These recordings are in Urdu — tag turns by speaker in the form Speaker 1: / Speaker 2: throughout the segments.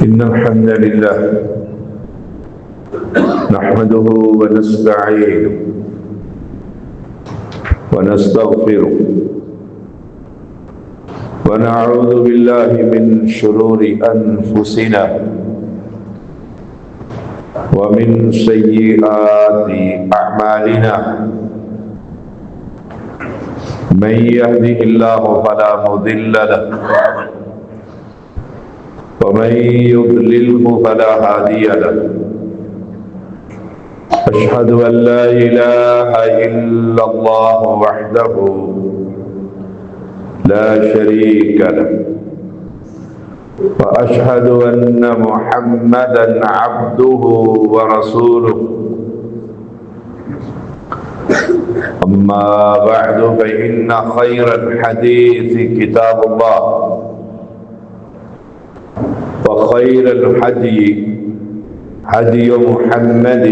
Speaker 1: إن الحمد لله نحمده ونستعينه ونستغفره ونعوذ بالله من شرور أنفسنا ومن سيئات أعمالنا من يهده الله فلا مضل له ومن يضلله فلا هادي له أشهد أن لا إله إلا الله وحده لا شريك له وأشهد أن محمدا عبده ورسوله أما بعد فإن خير الحديث كتاب الله وخير الهدي هدي محمد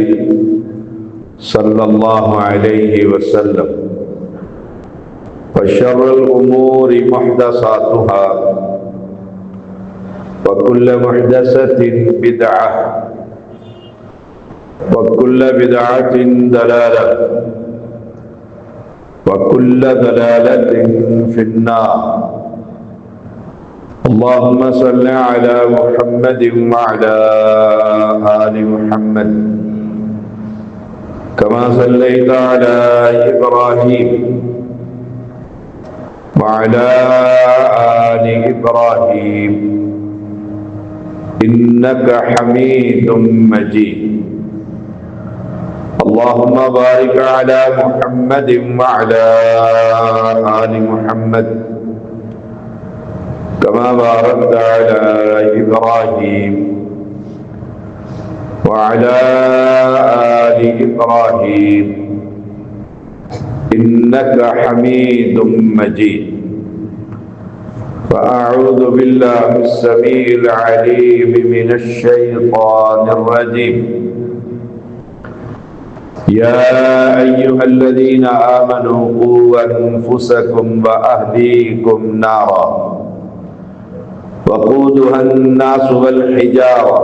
Speaker 1: صلى الله عليه وسلم وشر الأمور محدثاتها وكل محدثة بدعة وكل بدعة ضلالة وكل ضلالة في النار اللهم صل على محمد وعلى آل محمد كما صليت على إبراهيم وعلى آل إبراهيم إنك حميد مجيد اللهم بارك على محمد وعلى آل محمد كما باركت على إبراهيم وعلى آل إبراهيم إنك حميد مجيد فأعوذ بالله السميع العليم من الشيطان الرجيم يا أيها الذين آمنوا قوا أنفسكم وأهليكم نارا وقودها الناس والحجارة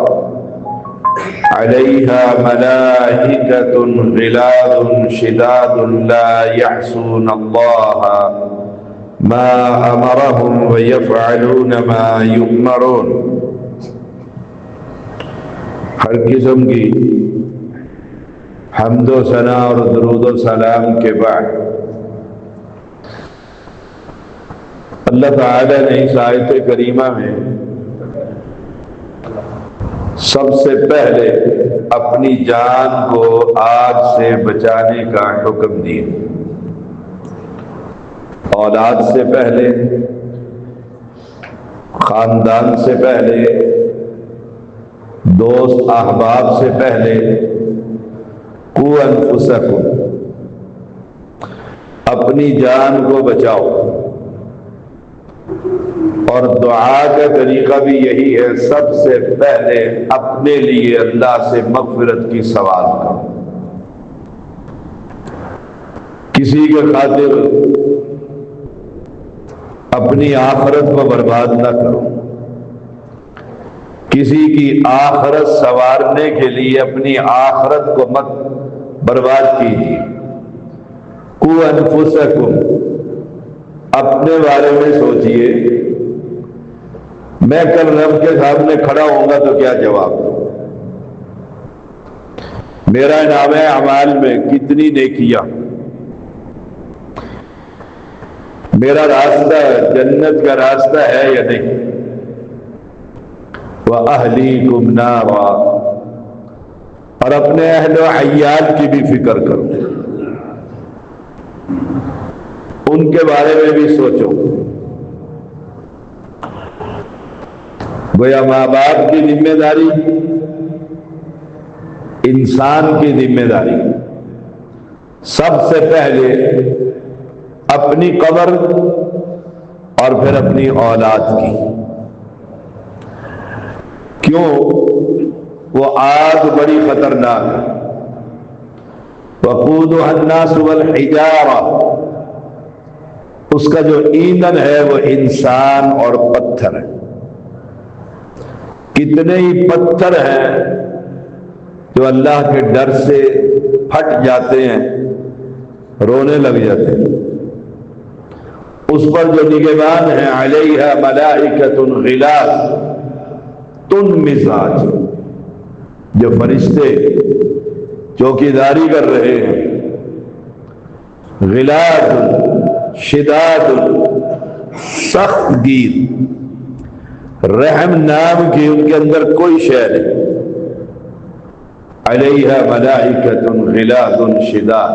Speaker 1: عليها ملائكة غلاظ شداد لا يعصون الله ما أمرهم ويفعلون ما يؤمرون ہر قسم کی حمد و ثنا اور درود و سلام کے بعد اللہ تعالی نے اس آیت کریمہ میں سب سے پہلے اپنی جان کو آگ سے بچانے کا حکم دیا، اولاد سے پہلے، خاندان سے پہلے، دوست احباب سے پہلے قوا انفسکم، اپنی جان کو بچاؤ۔ اور دعا کا طریقہ بھی یہی ہے، سب سے پہلے اپنے لیے اللہ سے مغفرت کی سوال کرو، کسی کے خاطر اپنی آخرت کو برباد نہ کرو، کسی کی آخرت سنوارنے کے لیے اپنی آخرت کو مت برباد کیجیے۔ قوا انفسکم، اپنے بارے میں سوچئے، میں کل رب کے سامنے کھڑا ہوں گا تو کیا جواب دوں؟ میرا نامہ اعمال میں کتنی نیکیاں، میرا راستہ جنت کا راستہ ہے یا نہیں؟ وَأَهْلِيكُمْ نَارًا، اور اپنے اہل و عیال کی بھی فکر کرو، ان کے بارے میں بھی سوچو۔ گویا ماں باپ کی ذمہ داری، انسان کی ذمہ داری سب سے پہلے اپنی قبر اور پھر اپنی اولاد کی۔ کیوں؟ وہ آگ بڑی خطرناک ہے، وقودها الناس والحجارہ، اس کا جو ایندھن ہے وہ انسان اور پتھر ہے۔ کتنے ہی پتھر ہیں جو اللہ کے ڈر سے پھٹ جاتے ہیں، رونے لگ جاتے ہیں۔ اس پر جو نگہبان ہیں، علیہا ملائکۃ غلاظ مزاج، جو فرشتے چوکیداری کر رہے ہیں، غلاظ شداد سخت گیر، رحم نام کی ان کے اندر کوئی شے نہیں۔ علیہا ملائکۃ غلاظ شداد۔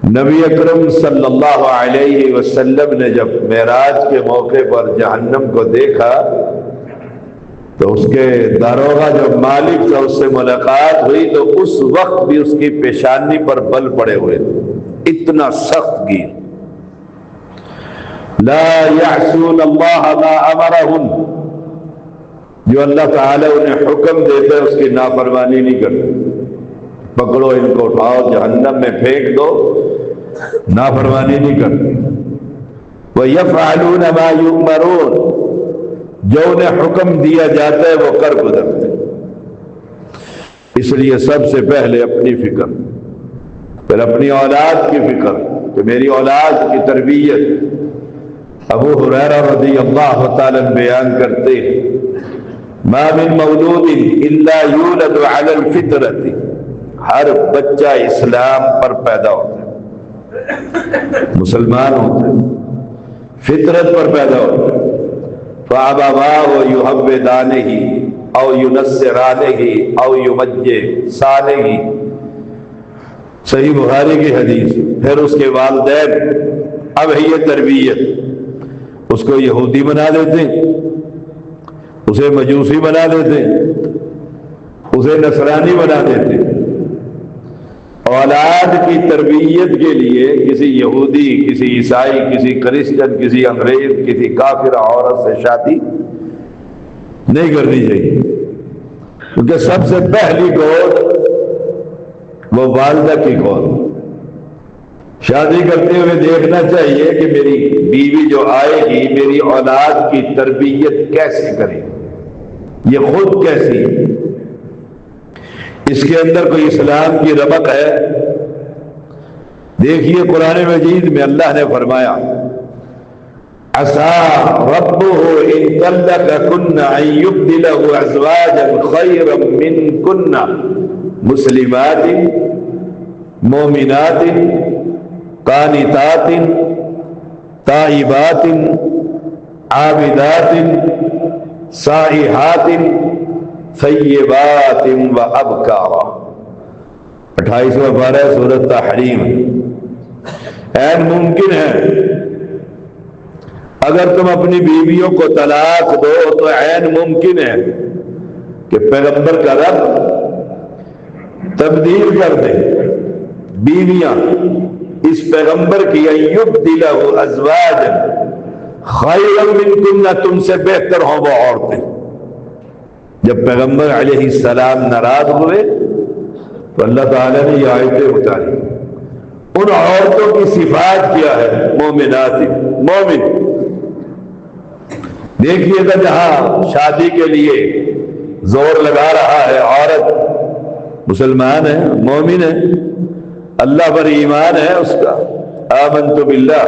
Speaker 1: نبی اکرم صلی اللہ علیہ وسلم نے جب معراج کے موقع پر جہنم کو دیکھا تو اس کے داروغہ جو مالک تھا اس سے ملاقات ہوئی تو اس وقت بھی اس کی پیشانی پر بل پڑے ہوئے تھے، اتنا سخت گیر۔ لا یعصون اللہ ما امرہم، جو اللہ تعالیٰ انہیں حکم دیتا ہے اس کی نافرمانی نہیں کرتے۔ پکڑو ان کو، اٹھاؤ، جہنم میں پھینک دو، نافرمانی نہیں کرتے۔ وَيَفْعَلُونَ مَا يُؤْمَرُونَ، جو انہیں حکم دیا جاتا ہے وہ کر گزرتے۔ اس لیے سب سے پہلے اپنی فکر، پھر اپنی اولاد کی فکر کہ میری اولاد کی تربیت۔ ابو ہریرہ رضی اللہ تعالیٰ بیان کرتے ہیں، ما من مولود الا یولد علی الفطرۃ، ہر بچہ اسلام پر پیدا ہوتا ہے، مسلمان ہوتا ہے، فطرت پر پیدا ہوتا ہے۔ فَأَبَوَاهُ يُحَوِّدَانِهِ أَوْ يُنَصِّرَانِهِ أَوْ يُمَجِّسَانِهِ، صحیح بخاری کی حدیث۔ پھر اس کے والدین، اب ہے یہ تربیت، اس کو یہودی بنا دیتے، اسے مجوسی بنا دیتے، اسے نصرانی بنا دیتے۔ اولاد کی تربیت کے لیے کسی یہودی، کسی عیسائی، کسی کرسچن، کسی انگریز، کسی کافر عورت سے شادی نہیں کرنی چاہیے، کیونکہ سب سے پہلی گود وہ والدہ کی گود۔ شادی کرتے ہوئے دیکھنا چاہیے کہ میری بیوی جو آئے گی میری اولاد کی تربیت کیسے کرے، یہ خود کیسی ہے، اس کے اندر کوئی اسلام کی رمق ہے۔ دیکھیے قرآن مجید میں اللہ نے فرمایا، عَسَىٰ رَبُّهُ إِن طَلَّقَكُنَّ أَن يُبْدِلَهُ أَزْوَاجًا خَيْرًا مِّنكُنَّ مُسْلِمَاتٍ مُؤْمِنَاتٍ قَانِتَاتٍ تَائِبَاتٍ عَابِدَاتٍ سَائِحَاتٍ طیبات و ابکارا۔ 28واں پارہ سورۃ تحریم۔ این ممکن ہے اگر تم اپنی بیویوں کو طلاق دو تو عین ممکن ہے کہ پیغمبر کا رب تبدیل کر دے بیویاں اس پیغمبر کی، یبدلہ ازواجا خیرا منکن، تم سے بہتر ہوں وہ عورتیں۔ جب پیغمبر علیہ السلام ناراض ہوئے تو اللہ تعالیٰ نے یہ آیتیں اتاری۔ ان عورتوں کی صفات کیا ہے؟ مومنات، مومن۔ دیکھیے گا جہاں شادی کے لیے زور لگا رہا ہے عورت مسلمان ہے، مومن ہے، اللہ پر ایمان ہے اس کا، آمنت باللہ،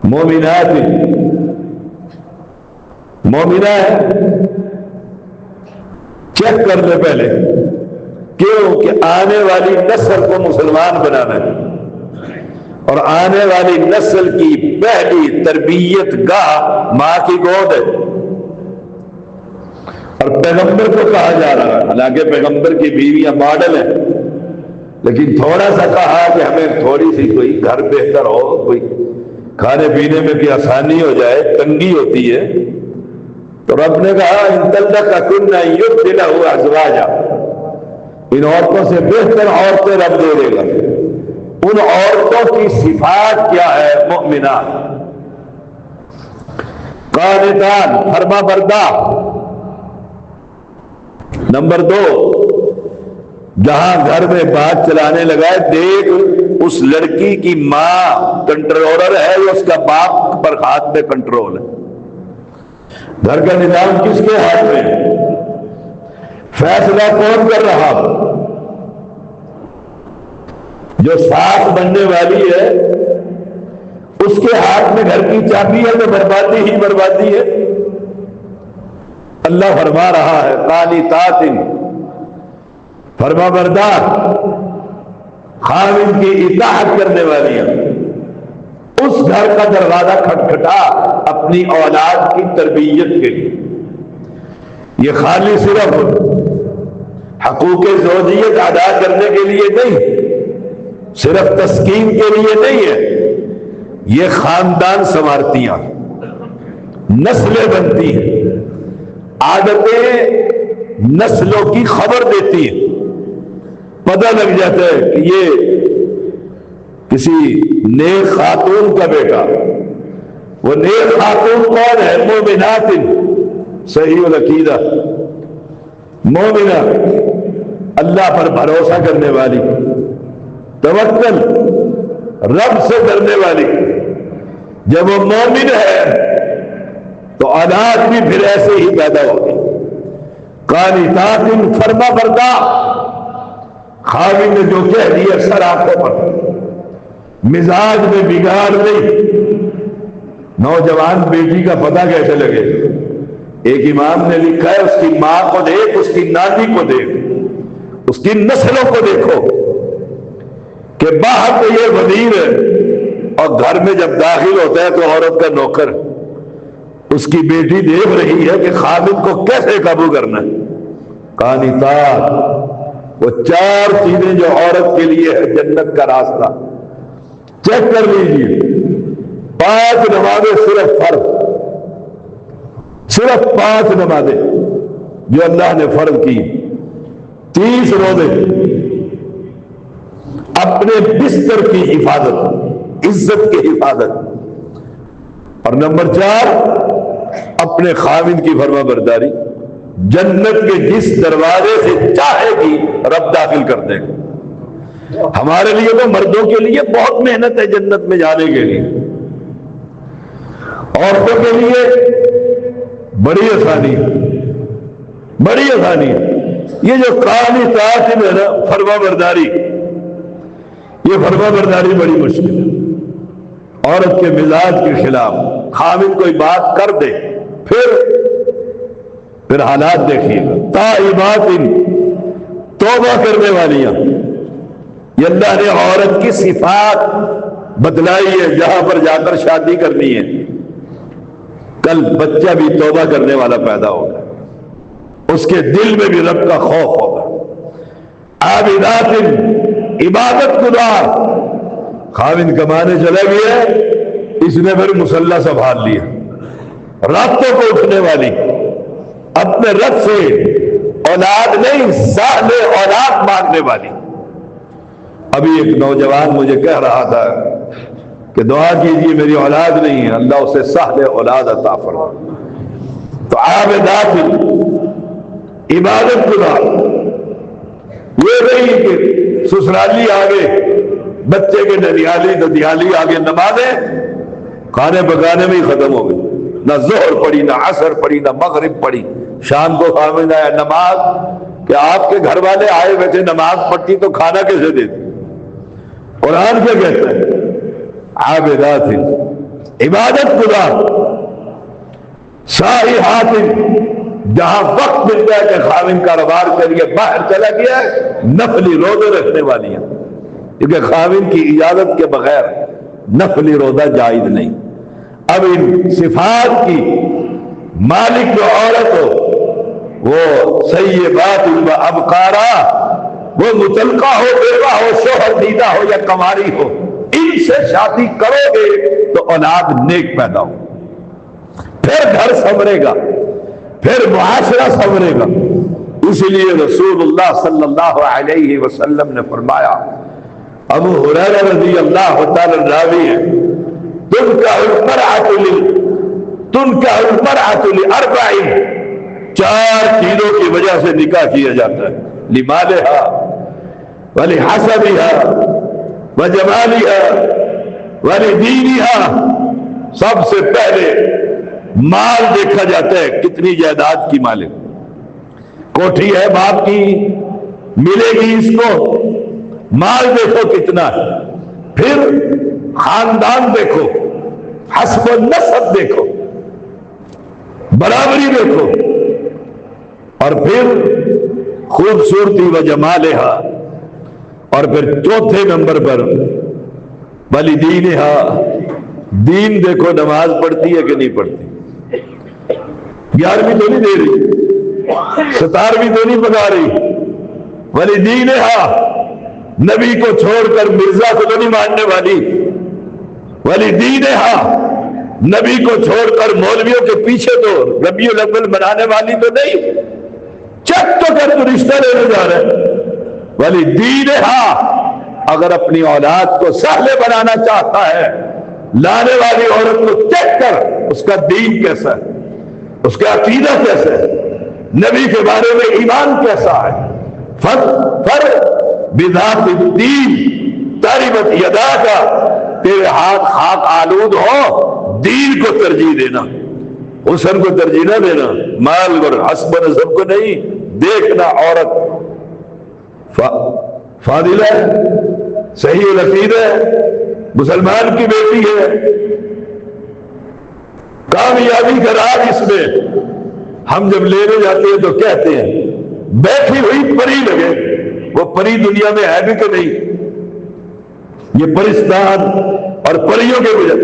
Speaker 1: مومنات، مومنہ ہے۔ چیک کر لے پہلے، کیوں کہ آنے والی نسل کو مسلمان بنانا ہے، اور آنے والی نسل کی پہلی تربیت گاہ ماں کی گود ہے۔ اور پیغمبر کو کہا جا رہا ہے، حالانکہ پیغمبر کی بیویاں ماڈل ہیں، لیکن تھوڑا سا کہا کہ ہمیں تھوڑی سی کوئی گھر بہتر ہو، کوئی کھانے پینے میں کوئی آسانی ہو جائے، تنگی ہوتی ہے، تو رب نے کہا ان طلقکن یبدلہ ازواجا، ان عورتوں سے بہتر عورتیں رب دے دے گا۔ ان عورتوں کی صفات کیا ہے؟ مؤمنات، قانتات، فرما بردار۔ نمبر 2، جہاں گھر میں بات چلانے لگا ہے، دیکھ اس لڑکی کی ماں کنٹرولر ہے یا اس کا باپ پر ہاتھ میں کنٹرول ہے۔ گھر کا نظام کس کے ہاتھ میں ہے؟ فیصلہ کون کر رہا؟ جو ساتھ بننے والی ہے اس کے ہاتھ میں گھر کی چابی ہے تو بربادی ہی بربادی ہے۔ اللہ فرما رہا ہے قانتات، فرما بردار، خاوند کی اطاعت کرنے والی ہیں۔ اس گھر کا دروازہ کھٹکھٹا اپنی اولاد کی تربیت کے لیے، یہ خالی صرف حقوق زوجیت ادا کرنے کے لیے نہیں، صرف تسکین کے لیے نہیں ہے، یہ خاندان سنوارتیاں، نسلیں بنتی ہیں، عادتیں نسلوں کی خبر دیتی ہیں، پتہ لگ جاتا ہے کہ یہ کسی نیک خاتون کا بیٹا۔ وہ نیک خاتون کون ہے؟ مومنات، صحیح العقیدہ، مومنہ، اللہ پر بھروسہ کرنے والی، توکل، رب سے ڈرنے والی۔ جب وہ مومن ہے تو اولاد بھی پھر ایسے ہی پیدا ہوگی۔ قانتات، فرما بردار، خاوند نے جو کہہ دیا سر آنکھوں پر، مزاج میں بگاڑ نہیں۔ نوجوان بیٹی کا پتہ کیسے لگے؟ ایک امام نے لکھا ہے اس کی ماں کو دیکھ، اس کی نانی کو دیکھ، اس کی نسلوں کو دیکھو کہ باہر تو یہ وزیر ہے اور گھر میں جب داخل ہوتا ہے تو عورت کا نوکر۔ اس کی بیٹی دیکھ رہی ہے کہ خاوند کو کیسے قابو کرنا ہے۔ قانتات، وہ 4 چیزیں جو عورت کے لیے ہے جنت کا راستہ، چیک کر لیجیے۔ 5 نمازیں صرف فرض، صرف 5 نمازیں جو اللہ نے فرض کی، 30 روزے، اپنے بستر کی حفاظت، عزت کی حفاظت، اور نمبر 4 اپنے خاوند کی فرما برداری۔ جنت کے جس دروازے سے چاہے گی رب داخل کر دے گا۔ ہمارے لیے تو مردوں کے لیے بہت محنت ہے جنت میں جانے کے لیے، عورتوں کے لیے بڑی آسانی، بڑی آسانی۔ یہ جو قانتات ہے نا، فرما برداری، یہ فرما برداری بڑی مشکل ہے۔ عورت کے مزاج کے خلاف خاوند کوئی بات کر دے، پھر حالات دیکھیے گا۔ تائبات، توبہ کرنے والیاں، یہ اللہ نے عورت کی صفات بتلائی ہے جہاں پر جا کر شادی کرنی ہے۔ کل بچہ بھی توبہ کرنے والا پیدا ہوگا، اس کے دل میں بھی رب کا خوف ہوگا۔ عابدات، عبادت گزار، خاوند کمانے چلا گیا، اس نے پھر مصلی سنبھال لیا، راتوں کو اٹھنے والی، اپنے رب سے اولاد نہیں سال اولاد مانگنے والی۔ ابھی ایک نوجوان مجھے کہہ رہا تھا کہ دعا کیجیے میری اولاد نہیں ہے، اللہ اسے سال اولاد عطا فرمائے۔ تو عابدات، عبادت گزار، یہ نہیں کہ سسرالی آگے، بچے کے ننیالی ددیالی آگے نمازیں کھانے پکانے میں ہی ختم ہو گئی، نہ ظہر پڑھی، نہ عصر پڑھی، نہ مغرب پڑھی۔ شام کو خاوند آیا نماز، کہ آپ کے گھر والے آئے ویسے نماز پڑھتی تو کھانا کیسے دیتی؟ قرآن کیا کہتا ہے؟ عابدات، عبادت گزار، صائحات، جہاں وقت مل جائے کہ خاوند کاروبار کے لیے باہر چلا گیا ہے، نفلی روزے رکھنے والی ہیں، کیونکہ خاوند کی اجازت کے بغیر نفلی روزہ جائز نہیں۔ اب ان صفات کی مالک جو عورت ہو، وہ سیبات و ابکارا، وہ مطلقہ ہو، بیوہ ہو، شوہر دیدہ ہو یا کنواری ہو، ان سے شادی کرو گے تو اولاد نیک پیدا ہو، پھر گھر سنورے گا، پھر معاشرہ سنورے گا۔ اس لیے رسول اللہ صلی اللہ علیہ وسلم نے فرمایا، ابو ہریرہ رضی اللہ تعالی راوی ہے، تنکح المرأة لأربع، 4 چیزوں کی وجہ سے نکاح کیا جاتا ہے، لمالہا ولحسبہا وجمالہا ولدینہا۔ سب سے پہلے مال دیکھا جاتا ہے، کتنی جائیداد کی مالک، کوٹھی ہے باپ کی ملے گی اس کو، مال دیکھو کتنا ہے، پھر خاندان دیکھو، حسب النسب دیکھو، برابری دیکھو، اور پھر خوبصورتی و جمالہا، اور پھر چوتھے نمبر پر والدینہا، دین دیکھو، نماز پڑھتی ہے کہ نہیں پڑھتی، 11ویں تو نہیں دے رہی، 17ویں تو نہیں پکا رہی، والدینہا، نبی کو چھوڑ کر مرزا کو تو نہیں ماننے والی، والدینہا، نبی کو چھوڑ کر مولویوں کے پیچھے تو ربیع الاول منانے والی تو نہیں، چیک تو کر تو رشتہ لینے جا رہے، والدینہا، اگر اپنی اولاد کو سہلے بنانا چاہتا ہے، لانے والی عورت کو چیک کر اس کا دین کیسا ہے، اس کا عقیدہ کیسا ہے، نبی کے بارے میں ایمان کیسا ہے، فر بذات الدین تربت یداک، تیرے ہاتھ خاک آلود ہو، دین کو ترجیح دینا، حسن کو ترجیح نہ دینا، مال اور حسب نسب کو نہیں دیکھنا۔ عورت فاضلہ ہے، صحیح العقیدہ ہے، مسلمان کی بیٹی ہے، کامیابی کا راز اس میں، ہم جب لینے جاتے ہیں تو کہتے ہیں بیٹھی ہوئی پری لگے، وہ پری دنیا میں ہے بھی کہ نہیں، یہ پرستان اور پریوں کے وجہ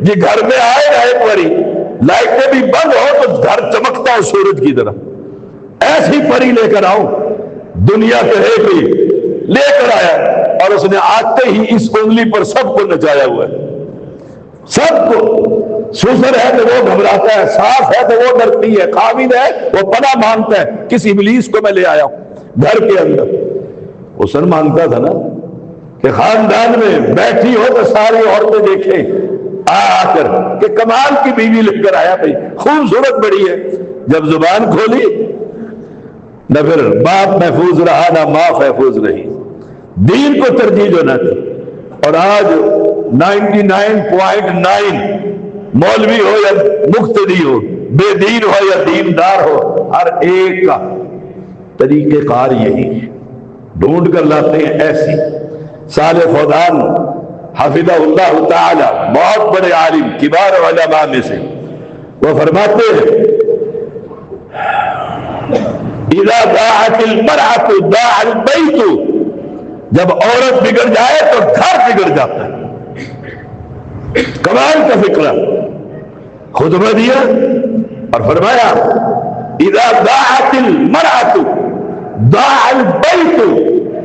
Speaker 1: یہ گھر میں آئے گا پری، لائٹیں بھی بند ہو تو گھر چمکتا ہے سورج کی طرح، ایسی پری لے کر آؤ، دنیا کہے گئی لے کر آیا، اور اس نے آتے ہی اس انگلی پر سب کو نچایا ہوا ہے، سب کو، سوسر ہے تو وہ گھبراتا ہے، صاف ہے تو وہ ڈرتی ہے، خامد ہے وہ پناہ مانگتا ہے، کس ابلیس کو میں لے آیا ہوں گھر کے اندر۔ حسن مانگتا تھا نا کہ خاندان میں بیٹھی ہو تو ساری عورتیں دیکھیں آ کر کہ کمال کی بیوی لے کر آیا، بھائی خوبصورت بڑی ہے، جب زبان کھولی نہ پھر باپ محفوظ رہا نہ ماں محفوظ رہی، دین کو ترجیح جو نہ تھی۔ اور آج 99.9 مولوی ہو یا مقتدی ہو، بے دین ہو یا دیندار ہو، ہر ایک کا طریقہ کار یہی ہے، ڈھونڈ کر لاتے ہیں ایسی۔ صالح فوزان حفظہ اللہ تعالی، بہت بڑے عالم کبار علماء میں سے، وہ فرماتے ہیں اذا ضاعت المرأة ضاع البيت، جب عورت بگڑ جائے تو گھر بگڑ جاتا ہے۔ کمال کا فکرہ، خطبہ دیا اور فرمایا اذا ضاعت المرأة ضاع البيت،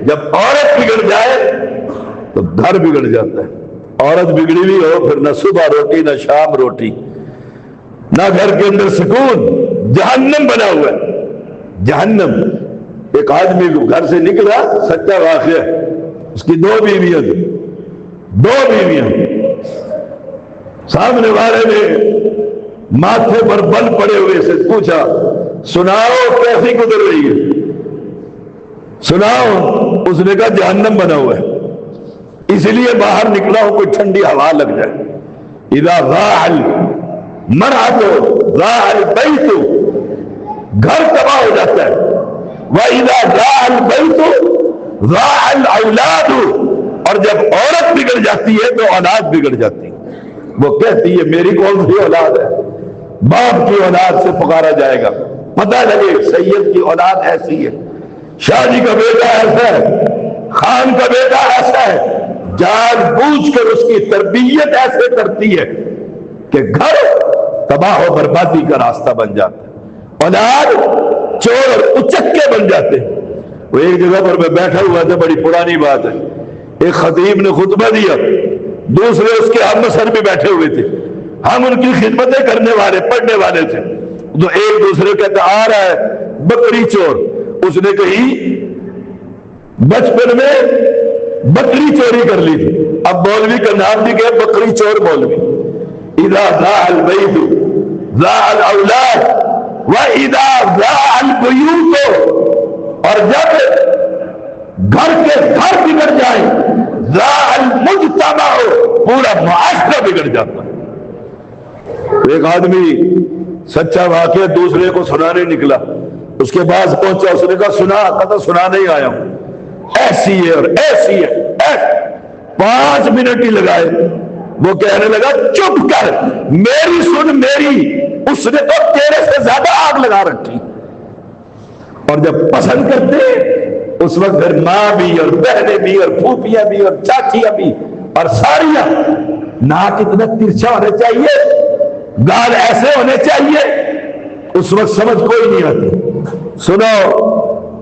Speaker 1: جب عورت بگڑ جائے تو گھر بگڑ جاتا ہے۔ عورت بگڑی ہوئی ہو پھر نہ صبح روٹی نہ شام روٹی، نہ گھر کے اندر سکون، جہنم بنا ہوا ہے، جہنم۔ ایک آدمی گھر سے نکلا، سچا واقعہ، اس کی 2 بیویاں تھیں، 2 بیویاں، سامنے والے نے ماتھے پر بل پڑے ہوئے سے پوچھا سناؤ کیسی گزر رہی ہے، سناؤ، اس نے کہا جہنم بنا ہوا ہے، اس لیے باہر نکلا ہوں کوئی ٹھنڈی ہوا لگ جائے۔ اذا ضاع المرأة ضاع البيت، گھر تباہ ہو جاتا ہے۔ وَإِذَا ضَاعَ الْبَيْتُ ضَاعَ الْأَوْلَادُ، اور جب عورت بگڑ جاتی ہے تو اولاد بگڑ جاتی ہے۔ وہ کہتی ہے میری کون سی اولاد ہے، باپ کی اولاد سے پکارا جائے گا، پتہ لگے سید کی اولاد ایسی ہے، شاہ جی کا بیٹا ایسا ہے، خان کا بیٹا ایسا ہے، جان بوجھ کر اس کی تربیت ایسے کرتی ہے کہ گھر تباہ و بربادی کا راستہ بن جاتا ہے، اولاد چور اور اچکے بن جاتے ہیں۔ وہ ایک جگہ پر میں بیٹھا ہوا تھا، بڑی پرانی بات ہے، ایک خطیب نے خطبہ دیا، دوسرے اس کے ہم سر بھی بیٹھے ہوئے تھے، ہم ان کی خدمتیں کرنے والے پڑھنے والے تھے، تو ایک دوسرے کہتا آ رہا ہے بکری چور، اس نے کہیں بچپن میں بکری چوری کر لی تھی، اب مولوی کا نام بھی کہ بکری چور مولوی۔ اذا ضاع البيت ضاع الاولاد وَإِذَا ضَاعَ الْبُيُوتُ، اور جب گھر کے گھر بگڑ جائیں ضاع المجتمع، پورا معاشرہ بگڑ جاتا ہے۔ ایک آدمی سچا واقعہ دوسرے کو سنانے نکلا، اس کے پاس پہنچا، اس نے کہا سنا، کہا سنا نہیں آیا ہوں، ایسی ہے اور ایسی ہے۔ 5 منٹ ہی لگائے، وہ کہنے لگا چپ کر، میری سن میری، اس نے تو تیرے سے زیادہ آگ لگا رکھی۔ اور جب پسند کرتے اس وقت پھر ماں بھی اور بہنیں بھی اور پھوپھیاں بھی اور چاچیاں بھی اور ساریاں، ناک اتنا ترچھا ہونا چاہیے، گال ایسے ہونے چاہیے، اس وقت سمجھ کوئی نہیں آتی۔ سنو،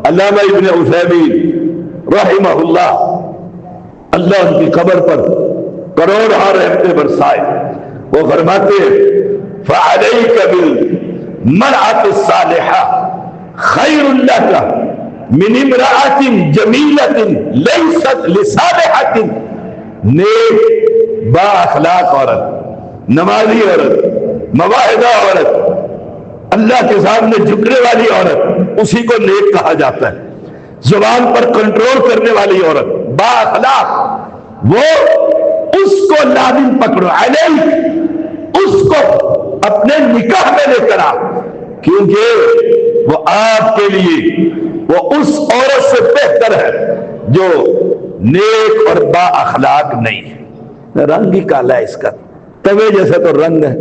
Speaker 1: علامہ ابن عثیمین رحمہ اللہ، اللہ ان کی قبر پر کروڑ رحمتیں برسائے، وہ فرماتے فعلیک بالمرأة الصالحہ خیر لک من امرأة جمیلة لیست لصالحة، نیک با اخلاق عورت، نمازی عورت، مواحدہ عورت، اللہ کے سامنے جھکنے والی عورت، اسی کو نیک کہا جاتا ہے۔ زبان پر کنٹرول کرنے والی عورت، با اخلاق، وہ اس کو لازم پکڑو، علیہ، اس کو اپنے نکاح میں لے کر آ، کیونکہ وہ آپ کے لیے وہ اس عورت سے بہتر ہے جو نیک اور با اخلاق نہیں ہے۔ رنگ ہی کالا ہے اس کا، توے جیسا تو رنگ ہے۔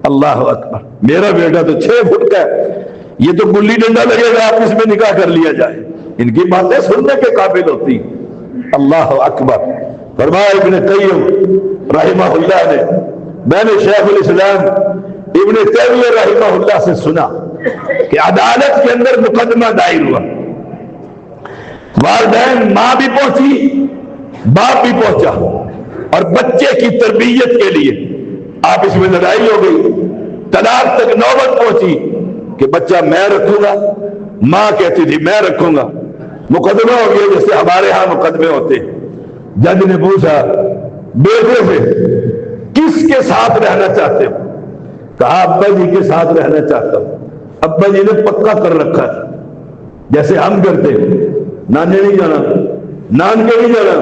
Speaker 1: اللہ اکبر، میرا بیٹا تو 6 فٹ کا ہے، یہ تو گلی ڈنڈا لگے گا آپ اس میں نکاح کر لیا جائے، ان کی باتیں سننے کے قابل ہوتی۔ اللہ اکبر۔ فرمایا ابن قیم رحمہ اللہ نے، میں نے شیخ الاسلام ابن تیمیہ رحمہ اللہ سے سنا کہ عدالت کے اندر مقدمہ دائر ہوا، والدین، ماں بھی پہنچی، باپ بھی پہنچا، اور بچے کی تربیت کے لیے آپس میں لڑائی ہو گئی، طلاق تک نوبت پہنچی کہ بچہ میں رکھوں گا، ماں کہتی تھی میں رکھوں گا، مقدمہ ہو گیا جیسے ہمارے ہاں مقدمے ہوتے ہیں۔ جج نے پوچھا بیٹے سے کس کے ساتھ رہنا چاہتے ہو؟ کہا ابا جی کے ساتھ رہنا چاہتا ہوں۔ ابا جی نے پکا کر رکھا ہے، جیسے ہم کرتے ہیں، نانے نہیں جانا، نان کے نہیں جانا،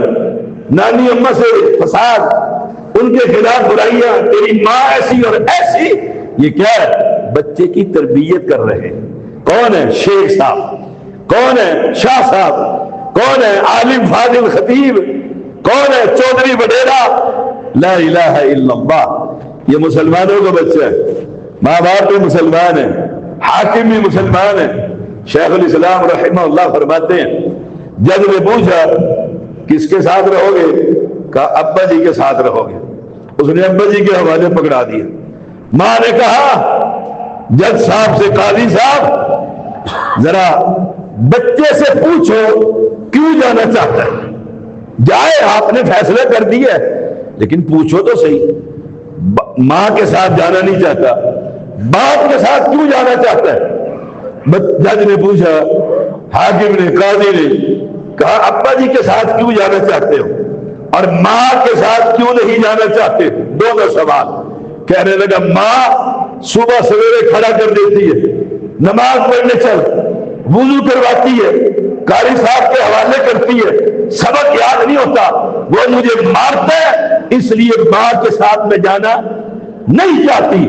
Speaker 1: نانی اماں سے فساد، ان کے خلاف برائیاں، تیری ماں ایسی اور ایسی۔ یہ کیا ہے؟ بچے کی تربیت کر رہے ہیں۔ کون ہے؟ شیخ صاحب، کون ہے؟ شاہ صاحب، کون ہے؟ عالم فاضل خطیب، کون ہے؟ چودھری وڈیرا۔ لا الہ الا اللہ۔ یہ مسلمانوں کا بچہ ہے، ماں باپ بھی مسلمان ہیں، حاکم بھی مسلمان ہیں۔ شیخ الاسلام رحمہ اللہ فرماتے ہیں جج نے پوچھا کس کے ساتھ رہو گے؟ کہا ابا جی کے ساتھ رہو گے۔ اس نے ابا جی کے حوالے پکڑا دیا۔ ماں نے کہا جج صاحب سے، قاضی صاحب ذرا بچے سے پوچھو کیوں جانا چاہتا ہے؟ جائے، آپ نے فیصلہ کر دیا ہے، لیکن پوچھو تو صحیح۔ ماں کے ساتھ جانا نہیں چاہتا، باپ کے ساتھ کیوں جانا چاہتا ہے؟ جج نے پوچھا، حاکم نے، قاضی نے کہا ابا جی کے ساتھ کیوں جانا چاہتے ہو اور ماں کے ساتھ کیوں نہیں جانا چاہتے؟ دونوں سوال۔ کہنے لگا ماں صبح سویرے کھڑا کر دیتی ہے، نماز پڑھنے چل، وضو کرواتی ہے، قاری صاحب کے حوالے کرتی ہے، سبق یاد نہیں ہوتا، وہ مجھے مارتا ہے، اس لیے ماں کے ساتھ میں جانا نہیں چاہتی۔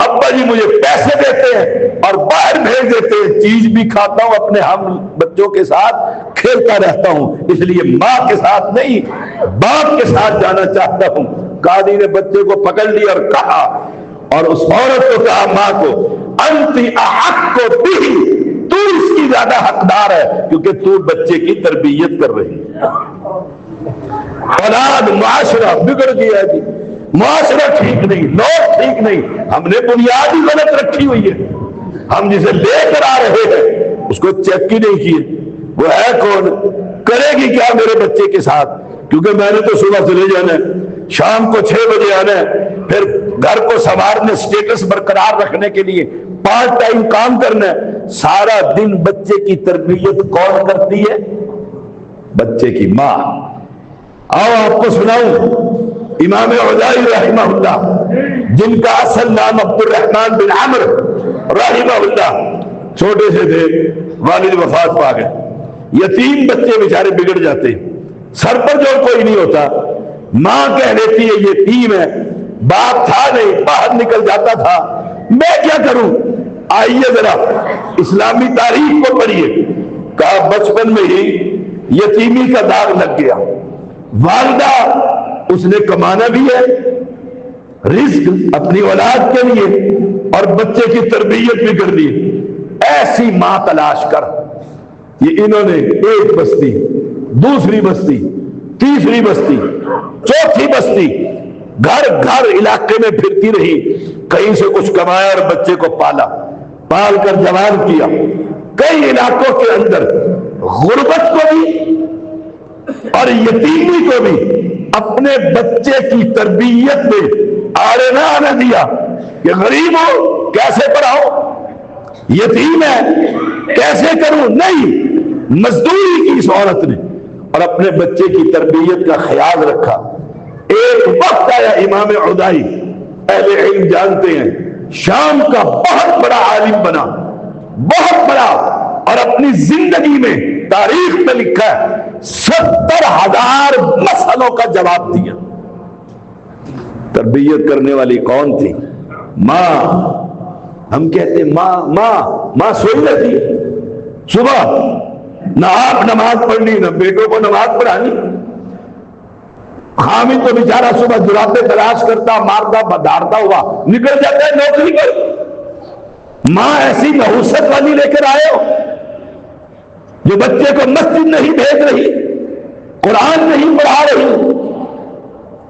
Speaker 1: ابا جی مجھے پیسے دیتے ہیں اور باہر بھیج دیتے ہیں، چیز بھی کھاتا ہوں، اپنے ہم بچوں کے ساتھ کھیلتا رہتا ہوں، اس لیے ماں کے ساتھ نہیں باپ کے ساتھ جانا چاہتا ہوں۔ قاضی نے بچے کو پکڑ لیا اور کہا، اور اس عورت کو کہا ماں کو، انت احق بہ، تو اس کی زیادہ حقدار ہے کیونکہ تو بچے کی تربیت کر رہی ہے۔ اولاد، معاشرہ بگڑ گیا جی، معاشرہ ٹھیک نہیں، لوگ ٹھیک نہیں، ہم نے بنیاد ہی غلط رکھی ہوئی ہے۔ ہم جسے لے کر آ رہے ہیں اس کو چیک ہی نہیں کیے، وہ ہے کون، کرے گی کیا میرے بچے کے ساتھ؟ کیونکہ میں نے تو صبح چلے جانا ہے، شام کو 6 بجے آنا ہے، پھر گھر کو سنوارنے، سٹیٹس برقرار رکھنے کے لیے 5 ٹائم کام کرنا ہے۔ سارا دن بچے کی تربیت کون کرتی ہے؟ بچے کی ماں۔ آؤ آپ کو سناؤں امام اوزاعی رحمہ اللہ، جن کا اصل نام عبد الرحمن بن عمرو رحمہ اللہ، چھوٹے سے تھے، والد وفات پا گئے، یتیم بچے بیچارے بگڑ جاتے، سر پر جو کوئی نہیں ہوتا، ماں کہہ دیتی ہے یتیم ہے، باپ تھا نہیں، باہر نکل جاتا تھا، میں کیا کروں؟ آئیے ذرا اسلامی تاریخ کو پڑھیے۔ کہا بچپن میں ہی یتیمی کا داغ لگ گیا، والدہ اس نے کمانا بھی ہے، رزق اپنی اولاد کے لیے اور بچے کی تربیت بھی کرنی ہے، ایسی ماں تلاش کر۔ یہ انہوں نے ایک بستی، دوسری بستی، تیسری بستی، چوتھی بستی، گھر گھر علاقے میں پھرتی رہی، کہیں سے کچھ کمایا اور بچے کو پالا، پال کر جوان کیا۔ کئی علاقوں کے اندر غربت کو بھی اور یتیمی کو بھی اپنے بچے کی تربیت میں آڑے نہ آنے دیا کہ غریب ہو کیسے پڑھاؤ، یتیم ہے کیسے کروں، نہیں، مزدوری کی اس عورت نے اور اپنے بچے کی تربیت کا خیال رکھا۔ ایک وقت آیا امام عدائی، اہل علم جانتے ہیں، شام کا بہت بڑا عالم بنا، بہت بڑا، اور اپنی زندگی میں تاریخ میں لکھا ہے 70,000 مسئلوں کا جواب دیا۔ تربیت کرنے والی کون تھی؟ ماں۔ ہم کہتے ہیں ماں سوئی رہتی صبح، نہ آپ نماز پڑھنی نہ بیٹوں کو نماز پڑھانی۔ حامد تو بیچارہ صبح جرابیں تلاش کرتا، مارتا بدارتا ہوا نکل جاتا ہے نوکری پر۔ ماں ایسی نحوست والی لے کر آئے ہو جو بچے کو مسجد نہیں بھیج رہی، قرآن نہیں پڑھا رہی۔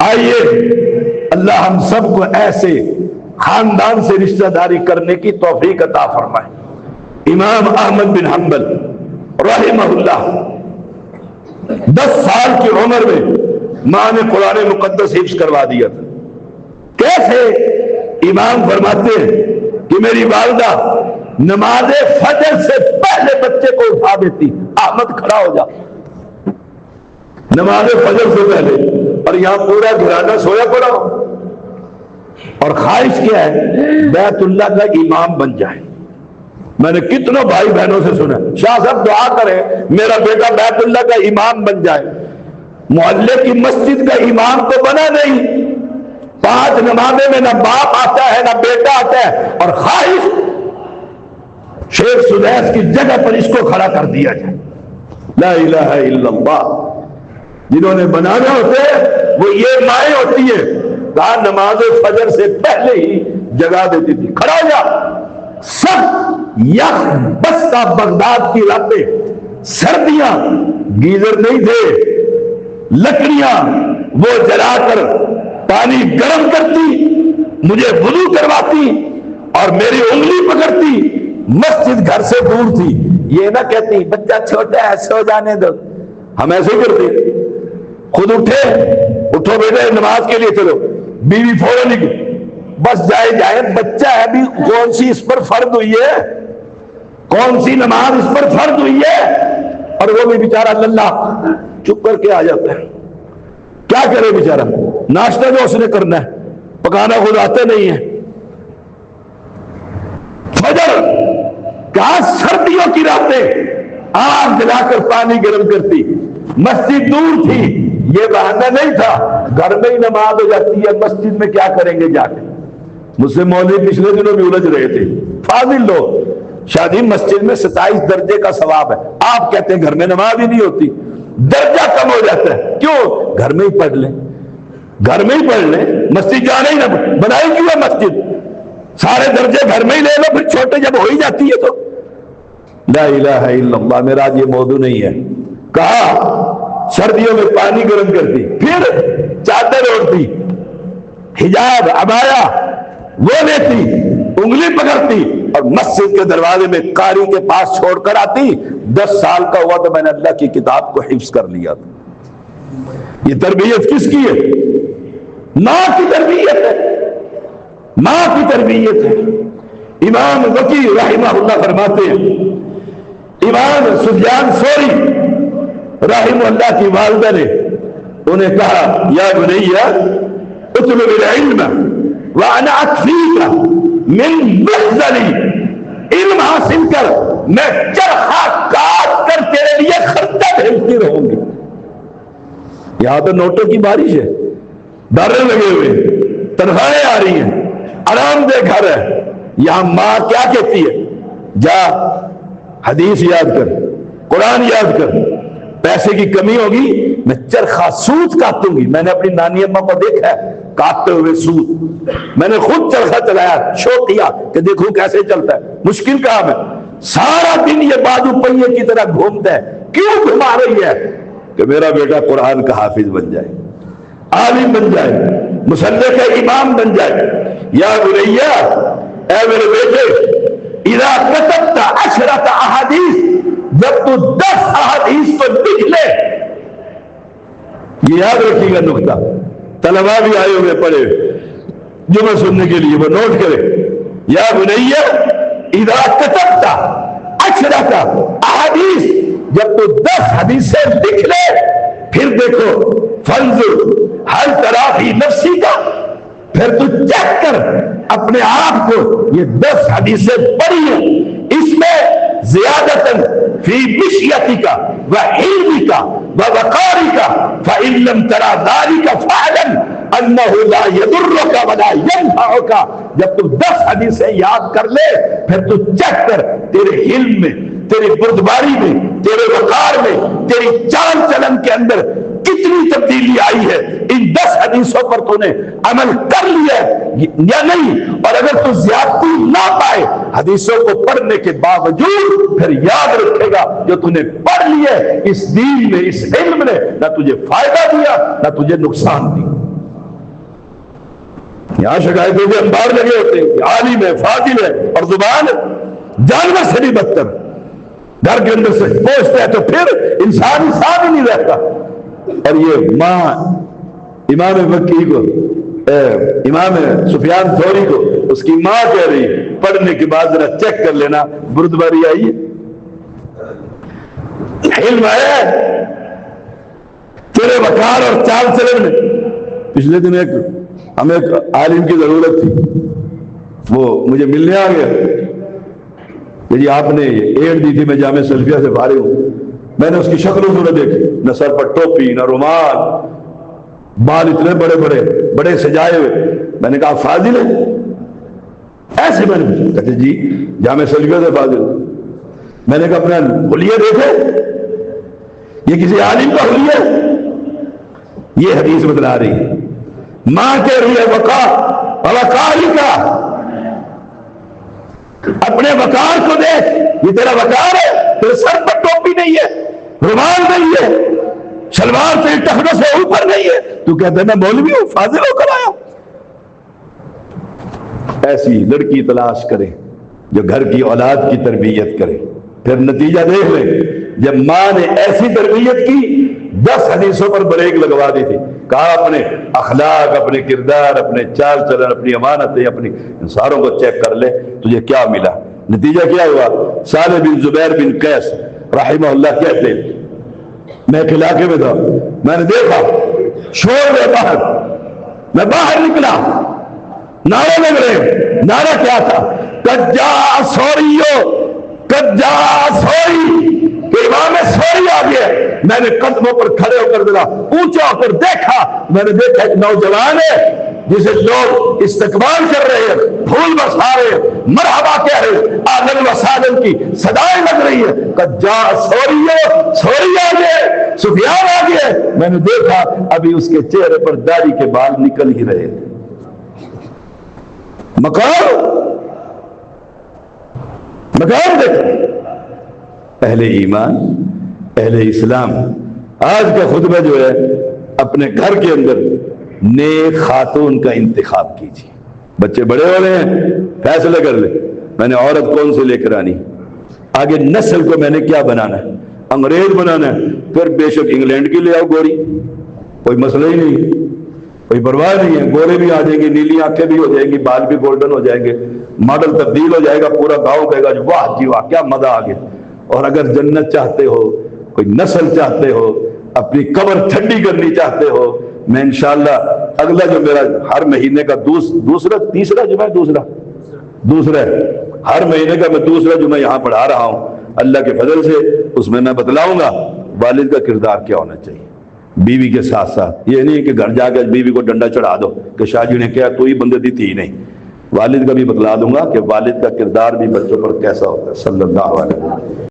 Speaker 1: آئیے اللہ ہم سب کو ایسے خاندان سے رشتہ داری کرنے کی توفیق عطا فرمائے۔ امام احمد بن حنبل رحمہ اللہ 10 سال کی عمر میں ماں نے قرآن مقدس حفظ کروا دیا تھا۔ کیسے؟ امام فرماتے ہیں کہ میری والدہ نماز فجر سے پہلے بچے کو اٹھا دیتی، احمد کھڑا ہو جا، نماز فجر سے پہلے، اور یہاں پورا گھرانہ سویا پڑا، اور خواہش کیا ہے؟ بیت اللہ کا امام بن جائے۔ میں نے کتنوں بھائی بہنوں سے سنا، شاہ صاحب دعا کریں میرا بیٹا بیت اللہ کا امام بن جائے۔ محلے کی مسجد کا امام تو بنا نہیں، 5 نمازیں میں نہ باپ آتا ہے نہ بیٹا آتا ہے، اور خواہش شیخ سدیس کی جگہ پر اس کو کھڑا کر دیا جائے۔ لا الہ الا اللہ۔ جنہوں نے بنانا ہوتے وہ یہ مائیں ہوتی ہے، کہا نماز فجر سے پہلے ہی جگا دیتی تھی، کھڑا ہو جا۔ سب یخ بستہ بغداد کی راتیں، سردیاں، گیزر نہیں تھے، لکڑیاں وہ جلا کر پانی گرم کرتی، مجھے وضو کرواتی اور میری انگلی پکڑتی۔ مسجد گھر سے دور تھی، یہ نہ کہتی بچہ چھوٹا ہے سو جانے دو، ہم ایسے ہی کرتے، خود اٹھو بیٹے نماز کے لیے چلو، بیوی فوراً نکل، بس جائے بچہ ہے بھی، کون سی اس پر فرض ہوئی ہے، کون سی نماز اس پر فرض ہوئی ہے، اور وہ بھی بیچارہ للہ چپ کر کے آ جاتا ہے۔ کیا کرے بیچارہ؟ ناشتہ جو اس نے کرنا ہے، پکانا خود آتا نہیں ہے۔ فجر کہاں سردیوں کی راتیں آگ جلا کر پانی گرم کرتی، مسجد دور تھی، یہ بہانہ نہیں تھا، گھر میں ہی نماز ہو جاتی ہے، مسجد میں کیا کریں گے جا کے۔ مجھ سے مولوی پچھلے دنوں بھی الجھ رہے تھے، فاضل لوگ، شادی مسجد میں 27 درجے کا ثواب ہے، آپ کہتے ہیں گھر میں نماز ہی نہیں ہوتی، درجہ کم ہو جاتا ہے، کیوں؟ گھر میں ہی پڑھ لیں، گھر میں ہی پڑھ لیں، مسجد جانا ہی نہ، بنائی کیوں ہے مسجد؟ سارے درجے گھر میں ہی لے لو، پھر چھوٹے جب ہو ہی جاتی ہے تو۔ لا الہ الا اللہ۔ میرا آج یہ موضوع نہیں ہے۔ کہا سردیوں میں پانی گرم کرتی، پھر چادر اوڑھتی، حجاب عبایا وہ لیتی، انگلی پکڑتی اور مسجد کے دروازے میں قاری کے پاس چھوڑ کر آتی۔ 10 سال کا ہوا تو میں نے اللہ کی کتاب کو حفظ کر لیا تھا۔ یہ تربیت کس کی ہے؟ ماں کی تربیت ہے، ماں کی تربیت ہے۔ امام وکی رحمہ اللہ فرماتے ہیں، امام سفیان ثوری رحمہ اللہ کی والدہ نے انہیں کہا، یا بنیا اطلب العلم وانا اکفیک من محضری، علم حاصل کر، میں چرخا کاٹ کر تیرے لیے خرچہ بھیجتی رہوں گی۔ یہاں تو نوٹوں کی بارش ہے، ڈالر لگے ہوئے، تنخواہیں آ رہی ہیں، آرام دہ گھر ہے، یہاں ماں کیا کہتی ہے؟ جا حدیث یاد کر، قرآن یاد کر، پیسے کی کمی ہوگی میں چرخا سوت کاٹوں گی۔ میں نے اپنی نانی اماں کو دیکھا ہے کاٹتے ہوئے سوت، میں نے خود چرخا چلایا، شو کیا کہ دیکھوں کیسے چلتا ہے، مشکل کام ہے، سارا دن یہ بازو پہیے کی طرح گھومتا ہے۔ کیوں گھما رہی ہے؟ کہ میرا بیٹا قرآن کا حافظ بن جائے، عالم بن جائے، مصلی کا امام بن جائے۔ یا بنیا، اے میرے بیٹے، اذا کتبت 10 احادیث، جب تو 10 احادیث کو لکھ لے، یہ یاد رکھیے گا نقطہ، طلبا بھی آئے ہوئے پڑھے جمعہ سننے کے لیے، وہ نوٹ کرے۔ یا بنیا اذا کتبت 10 احادیث، جب تو 10 حدیثیں لکھ لے، پھر دیکھو فانظر هل تری فی نفسی کا، پھر تو چیک کر اپنے آپ کو، یہ 10 حدیثیں پڑھی ہیں، اس میں زیادتاً فی مشیتک و علمک و وقارک، فإن لم تری ذلک فاعلم انہ لا یضرک ولا ینفعک۔ جب تو 10 حدیثیں یاد کر لے، پھر تو چیک کر تیرے علم میں، تیری بردباری میں، تیرے وقار میں، تیری چال چلن کے اندر کتنی تبدیلی آئی ہے۔ ان 10 حدیثوں پر تو نے عمل کر لیا یا نہیں؟ اور اگر تو زیادتی نہ پائے حدیثوں کو پڑھنے کے باوجود، پھر یاد رکھے گا جو تو نے پڑھ لیا اس دین میں، اس علم نے نہ تجھے فائدہ دیا نہ تجھے نقصان دیا۔ یہاں شکایتوں کے انبار لگے ہوتے ہیں، عالم ہے، فاضل ہے، اور زبان جانور سے بھی بدتر، گھر کے اندر سے پوچھتے ہیں تو پھر انسان ہی نہیں رہتا۔ اور یہ ماں امام مکی کو، امام سفیان تھوری کو، اس کی ماں کہہ رہی پڑھنے کے بعد ذرا چیک کر لینا بردباری آئی ہے، علم آیا ہے تیرے وقار اور چال چلن میں۔ پچھلے دن ہمیں ایک عالم کی ضرورت تھی، وہ مجھے ملنے آ گیا کہ جی آپ نے ایڈ دی تھی، میں جامعہ سلفیہ سے فارغ ہوں۔ میں نے اس کی شکل و صورت دیکھی، نہ سر پر ٹوپی، نہ رومال، بال اتنے بڑے بڑے بڑے سجائے ہوئے۔ میں نے کہا فاضل ہے؟ ایسے میں نے کہتے جی جامعہ سلفیہ سے فاضل۔ میں نے کہا اپنا حلیہ دیکھے، یہ کسی عالم کا حلیہ؟ یہ حدیث بتلا رہی ہے، ماں کہہ رہی ہے وقاری کا، اپنے وقار کو دیکھ، یہ تیرا وقار ہے؟ تیرے سر پر ٹوپی نہیں ہے، رومال نہیں ہے، شلوار تیری ٹخنوں سے اوپر نہیں ہے، تو کہتا ہے میں مولوی ہوں، فاضل ہو کر آیا۔ ایسی لڑکی تلاش کرے جو گھر کی اولاد کی تربیت کرے، پھر نتیجہ دیکھ لے۔ جب ماں نے ایسی تربیت کی، 10 حدیثوں پر بریک لگوا دی تھی، کہا اپنے اخلاق، اپنے کردار، اپنے چال چلن، اپنی امانتیں، اپنی انصاروں کو چیک کر لے، تجھے کیا ملا؟ نتیجہ کیا ہوا؟ صالح بن زبیر بن قیس رحمہ اللہ کہتے ہیں، میں ایک علاقے میں تھا، میں نے دیکھا شور ہے باہر، میں باہر نکلا، نعرے لگ رہے، نعرہ کیا تھا؟ قد جاء سوریو، قد جاء سوری، کہ امام سوری آ گیا۔ میں نے قدموں پر کھڑے ہو کر ذرا اونچا ہو کر دیکھا، میں نے دیکھا ایک نوجوان ہے جسے لوگ استقبال کر رہے ہیں، پھول برسا رہے ہیں، مرحبا کہہ رہے ہیں، اہلاً و سہلاً کی صدائیں لگ رہی ہے۔ قد جاء سوریو، سوری آ گئے، سفیان آ گئے۔ میں نے دیکھا ابھی اس کے چہرے پر داڑھی کے بال نکل ہی رہے تھے۔ مقام دیکھا اہل ایمان، اہل اسلام۔ آج کا خطبہ جو ہے، اپنے گھر کے اندر نیک خاتون کا انتخاب کیجیے۔ بچے بڑے ہو رہے ہیں، فیصلہ کر لیں میں نے عورت کون سے لے کر آنی، آگے نسل کو میں نے کیا بنانا ہے، انگریز بنانا ہے، پھر بے شک انگلینڈ کی لے آؤ گوری، کوئی مسئلہ ہی نہیں، کوئی پرواہ نہیں ہے، گورے بھی آ جائیں گے، نیلی آنکھیں بھی ہو جائیں گی، بال بھی گولڈن ہو جائیں گے، ماڈل تبدیل ہو جائے گا، پورا گاؤں کہے گا واہ جی واہ کیا مزہ آ گیا۔ اور اگر جنت چاہتے ہو، کوئی نسل چاہتے ہو، اپنی قبر ٹھنڈی کرنی چاہتے ہو، میں انشاءاللہ اگلا جو میرا ہر مہینے کا تیسرا دوسرا ہے، ہر مہینے کا میں دوسرا جمعہ یہاں پڑھا رہا ہوں، اللہ کے فضل سے اس میں بتلاؤں گا والد کا کردار کیا ہونا چاہیے۔ بیوی کے ساتھ ساتھ یہ نہیں کہ گھر جا کے بیوی کو ڈنڈا چڑھا دو کہ شاہ جی نے کیا تو ہی بندے دی تھی نہیں. والد کا بھی بتلا دوں گا کہ والد کا کردار بھی بچوں پر کیسا ہوتا ہے. صلی اللہ علیہ وسلم.